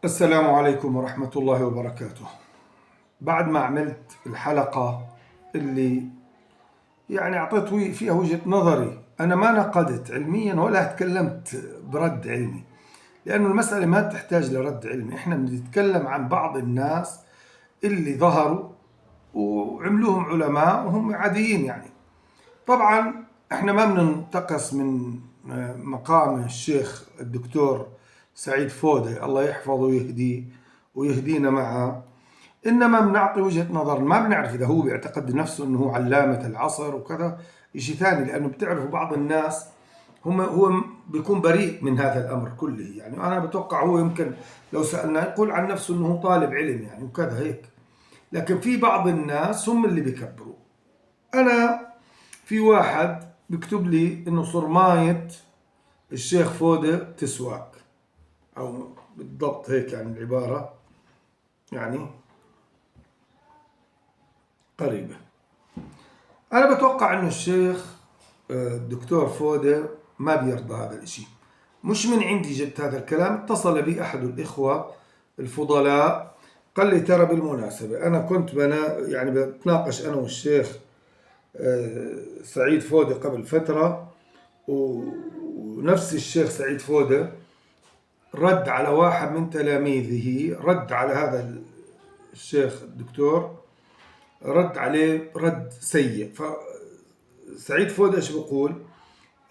السلام عليكم ورحمة الله وبركاته. بعد ما عملت الحلقة اللي أعطيت فيها وجهة نظري، أنا ما نقدت علميا ولا تكلمت برد علمي، لأنه المسألة ما تحتاج لرد علمي. إحنا بنتكلم عن بعض الناس اللي ظهروا وعملوهم علماء وهم عاديين طبعا إحنا ما بننتقص من مقام الشيخ الدكتور سعيد فودة، الله يحفظه ويهديه ويهدينا معه. إنما بنعطي وجهة نظر، ما بنعرف إذا هو بيعتقد نفسه أنه علامة العصر وكذا، إشي ثاني. لأنه بتعرفوا بعض الناس هو بيكون بريء من هذا الأمر كله. أنا بتوقع هو يمكن لو سألناه يقول عن نفسه أنه طالب علم وكذا هيك. لكن في بعض الناس هم اللي بيكبروا. أنا في واحد بيكتب لي أنه صرماية الشيخ فودة تسواك، أو بالضبط هيك العبارة قريبة. أنا بتوقع أنه الشيخ الدكتور فودة ما بيرضى هذا الإشي. مش من عندي جبت هذا الكلام، اتصل بي أحد الإخوة الفضلاء قال لي ترى بالمناسبة أنا كنت بتناقش أنا والشيخ سعيد فودة قبل فترة، ونفس الشيخ سعيد فودة رد على واحد من تلاميذه، رد على هذا الشيخ الدكتور، رد عليه رد سيء. فسعيد فودة ايش بقول؟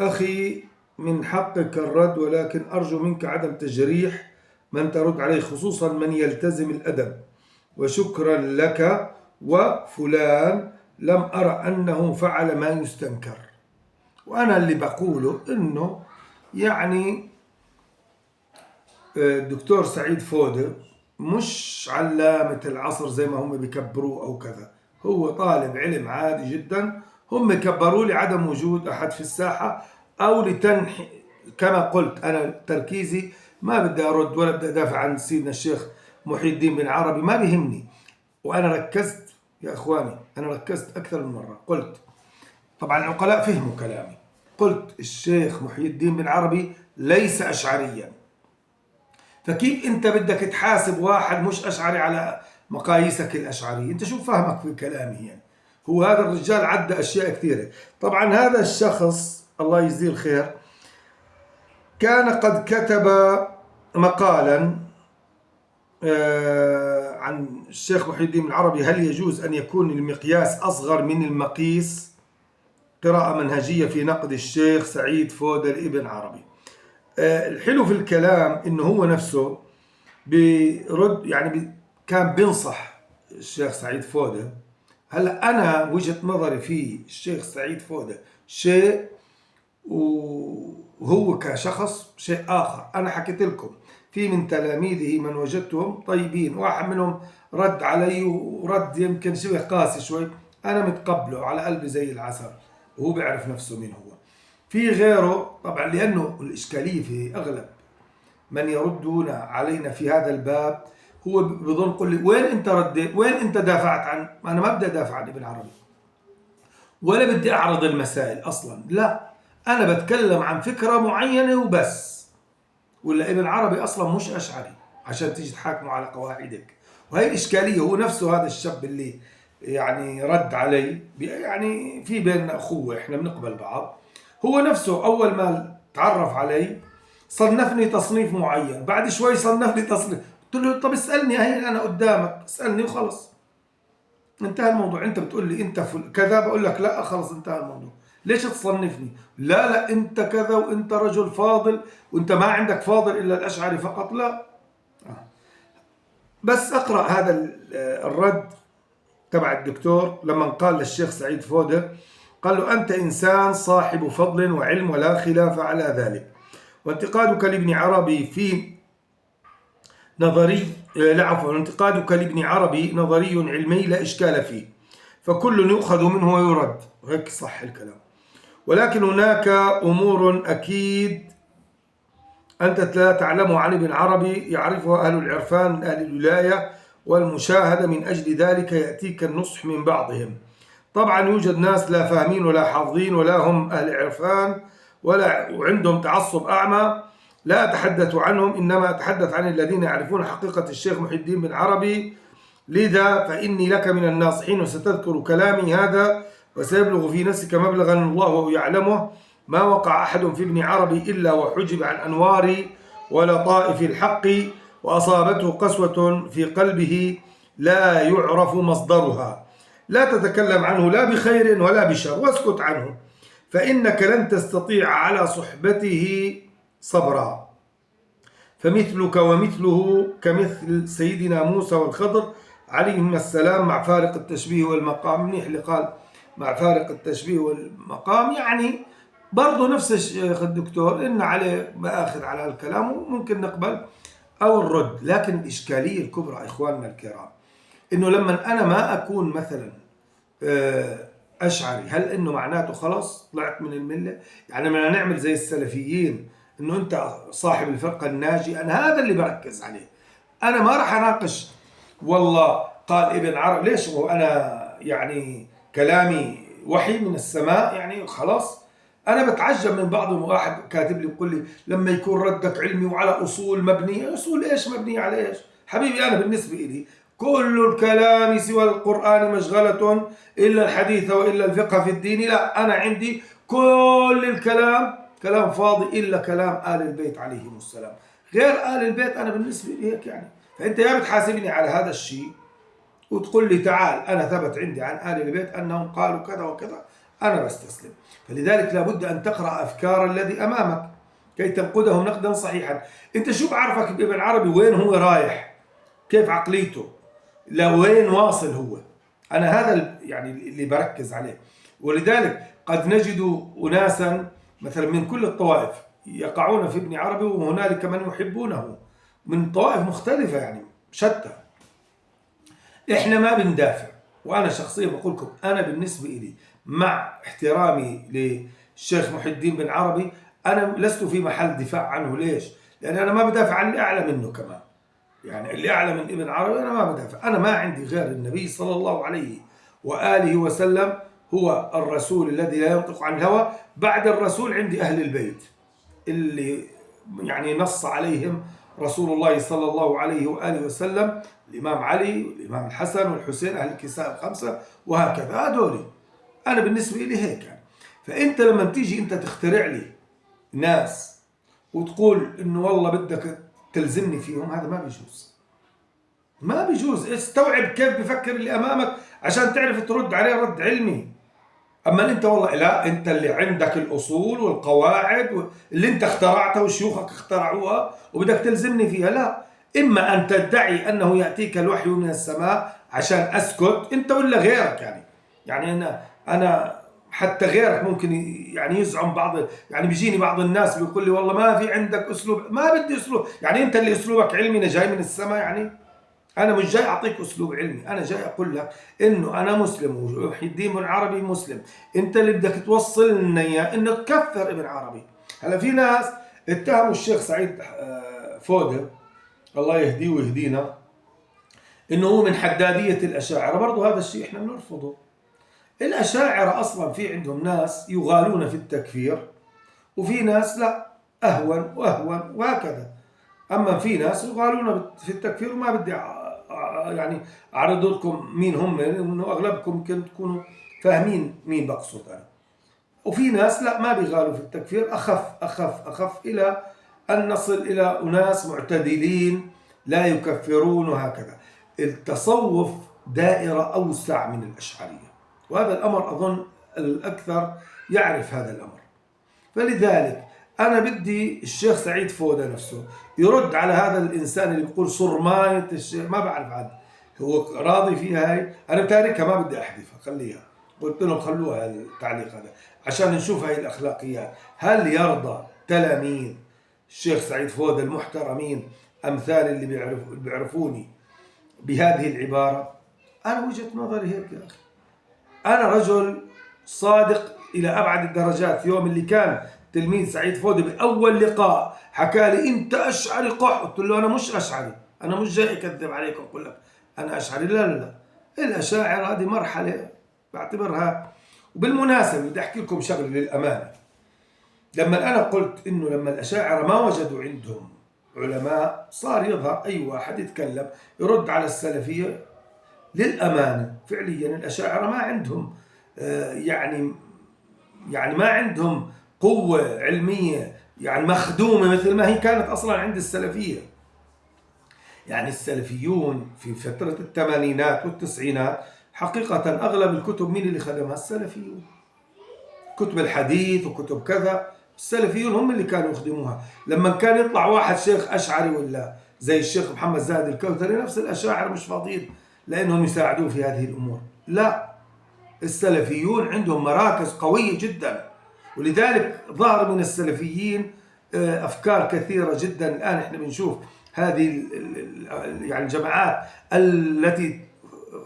أخي من حقك الرد، ولكن أرجو منك عدم تجريح من ترد عليه، خصوصا من يلتزم الأدب، وشكرا لك وفلان لم أرى أنه فعل ما يستنكر. وأنا اللي بقوله إنه الدكتور سعيد فودة مش علامة العصر زي ما هم بيكبروه أو كذا، هو طالب علم عادي جدا. هم كبروا لي عدم وجود أحد في الساحة أو لتنحي. كما قلت أنا تركيزي ما بدي أرد ولا بدي أدافع عن سيدنا الشيخ محي الدين بن عربي، ما بيهمني. وأنا ركزت يا إخواني، أنا ركزت أكثر من مرة، قلت طبعا العقلاء فهموا كلامي. قلت الشيخ محي الدين بن عربي ليس أشعريا، فكيف انت بدك تحاسب واحد مش اشعري على مقاييسك الاشعريه؟ انت شو فهمك في كلامي هو هذا الرجال عدى اشياء كثيره. طبعا هذا الشخص الله يجزيه الخير كان قد كتب مقالا عن الشيخ محي الدين العربي، هل يجوز ان يكون المقياس اصغر من المقيس؟ قراءه منهجيه في نقد الشيخ سعيد فودة لابن عربي. الحلو في الكلام انه هو نفسه بيرد، كان بينصح الشيخ سعيد فودة. هلا انا وجهة نظري في الشيخ سعيد فودة شيء، وهو كشخص شيء اخر. انا حكيت لكم في من تلاميذه من وجدتهم طيبين، واحد منهم رد علي ورد يمكن شبه قاسي شوي، انا متقبله على قلبي زي العسل، وهو بيعرف نفسه مين هو. في غيره طبعا، لانه الاشكاليه في اغلب من يردون علينا في هذا الباب هو بظن قل لي وين انت رديت، وين انت دافعت عن. انا ما بدي ادافع عن ابن عربي ولا بدي اعرض المسائل اصلا، لا، انا بتكلم عن فكره معينه وبس. ولا ابن عربي اصلا مش اشعري عشان تيجي تحاكمه على قواعدك. وهي الاشكاليه. هو نفسه هذا الشاب اللي رد علي، في بيننا اخوه، احنا بنقبل بعض. هو نفسه اول ما تعرف علي صنفني تصنيف معين، بعد شوي صنفني تصنيف. قلت له طب اسألني، هي أنا قدامك، اسألني وخلص، انتهى الموضوع. أنت بتقول لي أنت كذا، بقول لك لا، خلص انتهى الموضوع. ليش تصنفني؟ لا لا أنت كذا، وأنت رجل فاضل، وأنت ما عندك فاضل إلا الأشعري فقط. لا، بس أقرأ هذا الرد تبع الدكتور لما قال للشيخ سعيد فودة، قال له أنت إنسان صاحب فضل وعلم ولا خلاف على ذلك، وانتقادك لابن عربي في نظري لا عفوا انتقادك لابن عربي نظري علمي لا إشكال فيه، فكل يؤخذ منه ويرد، هيك صح الكلام. ولكن هناك أمور أكيد أنت لا تعلم عن ابن عربي يعرفها أهل العرفان من أهل الولاية والمشاهدة، من أجل ذلك يأتيك النصح من بعضهم. طبعا يوجد ناس لا فاهمين ولا حافظين ولا هم أهل عرفان ولا وعندهم تعصب أعمى، لا أتحدث عنهم، إنما أتحدث عن الذين يعرفون حقيقة الشيخ محي الدين بن عربي. لذا فإني لك من الناصحين، وستذكر كلامي هذا وسيبلغ في نفسك مبلغا الله يعلمه. ما وقع أحد في ابن عربي إلا وحجب عن أنوار ولطائف الحق، وأصابته قسوة في قلبه لا يعرف مصدرها. لا تتكلم عنه لا بخير ولا بشر، واسكت عنه، فإنك لن تستطيع على صحبته صبرا، فمثلك ومثله كمثل سيدنا موسى والخضر عليهما السلام، مع فارق التشبيه والمقام. منيح اللي قال مع فارق التشبيه والمقام، يعني برضه نفس الشيخ الدكتور إن عليه مآخذ على الكلام، وممكن نقبل أو الرد. لكن الإشكالية الكبرى إخواننا الكرام، إنه لما أنا ما أكون مثلا أشعري، هل إنه معناته خلاص طلعت من الملة؟ يعني لما نعمل زي السلفيين إنه أنت صاحب الفرقة الناجي، أنا هذا اللي بركز عليه. أنا ما راح أناقش والله قال ابن عربي ليش، وأنا يعني كلامي وحي من السماء يعني خلاص. أنا بتعجب من بعض واحد كاتب لي بيقول لي لما يكون ردك علمي وعلى أصول مبنية. أصول إيش مبنية على إيش؟ حبيبي أنا بالنسبة لي كل الكلام سوى القرآن مشغلة إلا الحديث وإلا الفقه في الدين. لا، أنا عندي كل الكلام كلام فاضي إلا كلام آل البيت عليهم السلام. غير آل البيت أنا بالنسبة لي هيك يعني. فأنت يا بتحاسبني على هذا الشيء وتقول لي تعال أنا ثبت عندي عن آل البيت أنهم قالوا كذا وكذا، أنا بستسلم. فلذلك لابد أن تقرأ أفكار الذي أمامك كي تنقدهم نقدا صحيحا. أنت شو بعرفك بابن عربي وين هو رايح، كيف عقليته، لوين واصل هو؟ أنا هذا يعني اللي بركز عليه. ولذلك قد نجد أناسا مثلا من كل الطوائف يقعون في ابن عربي، وهنالك من يحبونه من طوائف مختلفة يعني شتى. إحنا ما بندافع، وأنا شخصيا بقول لكم أنا بالنسبة لي مع احترامي للشيخ محي الدين بن عربي أنا لست في محل دفاع عنه. ليش؟ لأن أنا ما بدافع عن اللي أعلى منه كمان. يعني اللي أعلى من ابن عربي أنا ما بدافع، أنا ما عندي غير النبي صلى الله عليه وآله وسلم هو الرسول الذي لا ينطق عن الهوى. بعد الرسول عندي أهل البيت اللي يعني نص عليهم رسول الله صلى الله عليه وآله وسلم، الإمام علي والإمام الحسن والحسين أهل الكساء الخمسة وهكذا. هذول أنا بالنسبة لي هيك يعني. فأنت لما تيجي أنت تخترع لي ناس وتقول إنه والله بدك تلزمني فيهم، هذا ما بيجوز، ما بيجوز. استوعب كيف بفكر اللي أمامك عشان تعرف ترد عليه رد علمي. أما أنت والله لا، أنت اللي عندك الأصول والقواعد اللي أنت اخترعتها وشيوخك اخترعوها وبدك تلزمني فيها. لا، إما أن تدعي أنه يأتيك الوحي من السماء عشان أسكت أنت ولا غيرك يعني أنا حتى غيرك ممكن يعني يزعم بعض، يعني بيجيني بعض الناس بيقول لي والله ما في عندك أسلوب. ما بدي أسلوب، يعني أنت اللي أسلوبك علمي جاي من السماء يعني. أنا مش جاي أعطيك أسلوب علمي، أنا جاي أقول لك إنه أنا مسلم ومحي الدين بن عربي مسلم. أنت اللي بدك توصل لنا إياه إنه تكفر ابن عربي. هلا في ناس اتهموا الشيخ سعيد فودة الله يهديه ويهدينا إنه هو من حدادية الأشاعرة. برضو هذا الشيء إحنا بنرفضه. الأشاعرة أصلا في عندهم ناس يغالون في التكفير، وفي ناس لا، أهون وأهون وهكذا. أما في ناس يغالون في التكفير، وما بدي يعني أعرض لكم مين هم، لأنه أغلبكم يمكن تكونوا فاهمين مين بقصد أنا. وفي ناس لا، ما بيغالوا في التكفير، أخف إلى أن نصل إلى أناس معتدلين لا يكفرون وهكذا. التصوف دائرة أوسع من الأشعرية، وهذا الأمر أظن الأكثر يعرف هذا الأمر. فلذلك أنا بدي الشيخ سعيد فودة نفسه يرد على هذا الإنسان اللي بيقول صرماية الشيخ. ما بعرف عاد هو راضي فيها هاي، أنا بتاركها ما بدي أحذفها، خليها. قلت لهم خلوها التعليق هذا عشان نشوف هاي الأخلاقيات. هل يرضى تلاميذ الشيخ سعيد فودة المحترمين أمثال اللي بيعرفوني بهذه العبارة؟ أنا وجهة نظري هيك يا أخي. أنا رجل صادق إلى أبعد الدرجات. يوم اللي كان تلميذ سعيد فودة بأول لقاء حكى لي أنت أشعري قح، قلت له أنا مش أشعري، أنا مش جاي أكذب عليكم أقول لك أنا أشعري. لا، الأشاعرة هذه مرحلة بعتبرها. وبالمناسبة بدي أحكي لكم شغلة للأمانة، لما أنا قلت إنه لما الأشاعرة ما وجدوا عندهم علماء صار يظهر أي واحد يتكلم يرد على السلفية. للأمانة فعليا الأشاعرة ما عندهم يعني ما عندهم قوة علمية يعني مخدومة مثل ما هي كانت أصلا عند السلفية. يعني السلفيون في فترة الثمانينات والتسعينات حقيقة أغلب الكتب مين اللي خدمها؟ السلفيون. كتب الحديث وكتب كذا السلفيون هم اللي كانوا يخدموها. لما كان يطلع واحد شيخ أشعري ولا زي الشيخ محمد زاهد الكوثري نفس الأشاعرة مش فاضيين لأنهم يساعدوه في هذه الأمور. لا، السلفيون عندهم مراكز قوية جدا، ولذلك ظهر من السلفيين أفكار كثيرة جدا. الآن احنا بنشوف هذه يعني الجماعات التي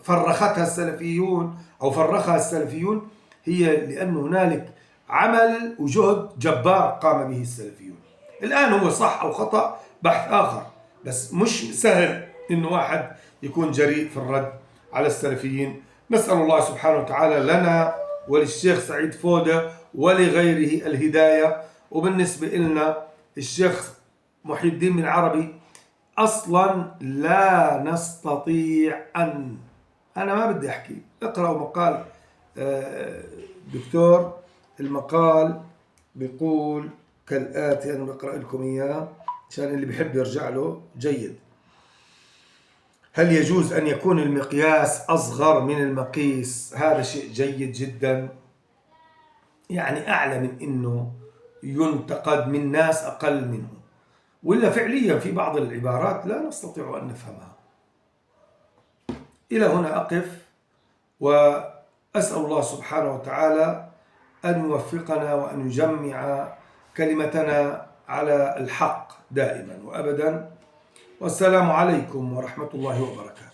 فرختها السلفيون أو فرخها السلفيون هي لأن هنالك عمل وجهد جبار قام به السلفيون. الآن هو صح أو خطأ بحث آخر، بس مش سهل إنه واحد يكون جريء في الرد على السلفيين. نسأل الله سبحانه وتعالى لنا وللشيخ سعيد فودة ولغيره الهداية. وبالنسبة لنا الشيخ محي الدين بن عربي أصلا لا نستطيع أن، أنا ما بدي أحكي، اقرأوا مقال دكتور. المقال بيقول كالآتي، أنا بقرأ لكم إياه عشان اللي بيحب يرجع له جيد. هل يجوز أن يكون المقياس أصغر من المقيس؟ هذا شيء جيد جدا، يعني أعلى من أنه ينتقد من ناس أقل منه، وإلا فعليا في بعض العبارات لا نستطيع أن نفهمها. إلى هنا أقف، وأسأل الله سبحانه وتعالى أن يوفقنا وأن يجمع كلمتنا على الحق دائما وأبدا. والسلام عليكم ورحمة الله وبركاته.